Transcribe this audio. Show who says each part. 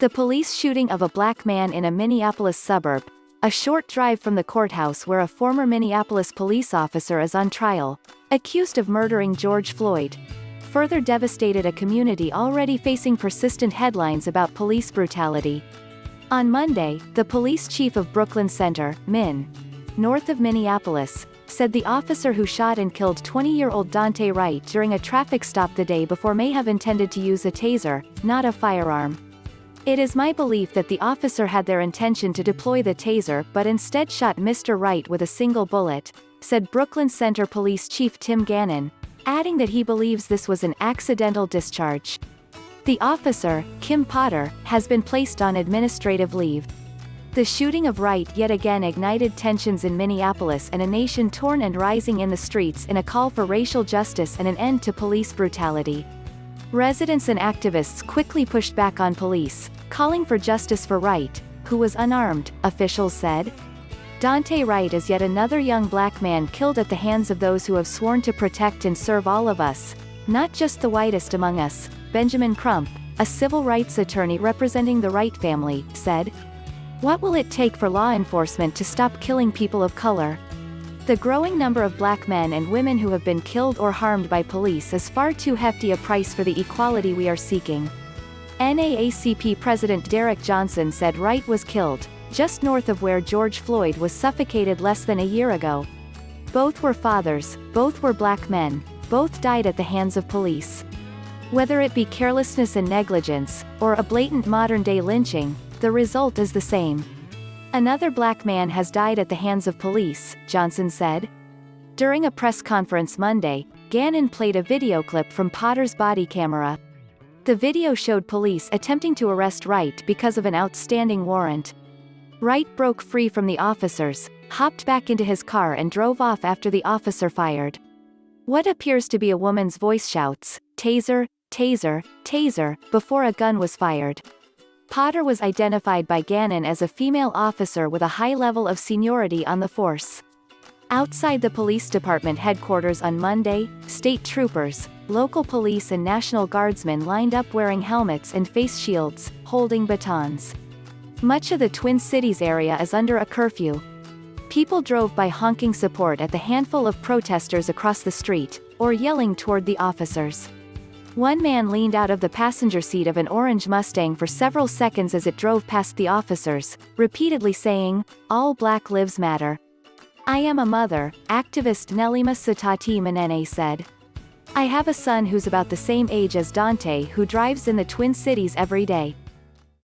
Speaker 1: The police shooting of a black man in a Minneapolis suburb, a short drive from the courthouse where a former Minneapolis police officer is on trial, accused of murdering George Floyd, further devastated a community already facing persistent headlines about police brutality. On Monday, the police chief of Brooklyn Center, Minn, north of Minneapolis, said the officer who shot and killed 20-year-old Daunte Wright during a traffic stop the day before may have intended to use a taser, not a firearm. It is my belief that the officer had their intention to deploy the taser but instead shot Mr. Wright with a single bullet, said Brooklyn Center Police Chief Tim Gannon, adding that he believes this was an accidental discharge. The officer, Kim Potter, has been placed on administrative leave. The shooting of Wright yet again ignited tensions in Minneapolis and a nation torn and rising in the streets in a call for racial justice and an end to police brutality. Residents and activists quickly pushed back on police, calling for justice for Wright, who was unarmed, officials said. Daunte Wright is yet another young black man killed at the hands of those who have sworn to protect and serve all of us, not just the whitest among us, Benjamin Crump, a civil rights attorney representing the Wright family, said. What will it take for law enforcement to stop killing people of color? The growing number of black men and women who have been killed or harmed by police is far too hefty a price for the equality we are seeking. NAACP President Derrick Johnson said Wright was killed just north of where George Floyd was suffocated less than a year ago. Both were fathers, both were black men, both died at the hands of police. Whether it be carelessness and negligence, or a blatant modern-day lynching, the result is the same. Another black man has died at the hands of police, Johnson said. During a press conference Monday, Gannon played a video clip from Potter's body camera. The video showed police attempting to arrest Wright because of an outstanding warrant. Wright broke free from the officers, hopped back into his car and drove off after the officer fired. What appears to be a woman's voice shouts, "Taser, taser, taser," before a gun was fired. Potter was identified by Gannon as a female officer with a high level of seniority on the force. Outside the police department headquarters on Monday, state troopers, local police and National Guardsmen lined up wearing helmets and face shields, holding batons. Much of the Twin Cities area is under a curfew. People drove by honking support at the handful of protesters across the street, or yelling toward the officers. One man leaned out of the passenger seat of an orange Mustang for several seconds as it drove past the officers, repeatedly saying, "All Black Lives Matter." "I am a mother," activist Nelima Sitati Munene said. "I have a son who's about the same age as Daunte who drives in the Twin Cities every day.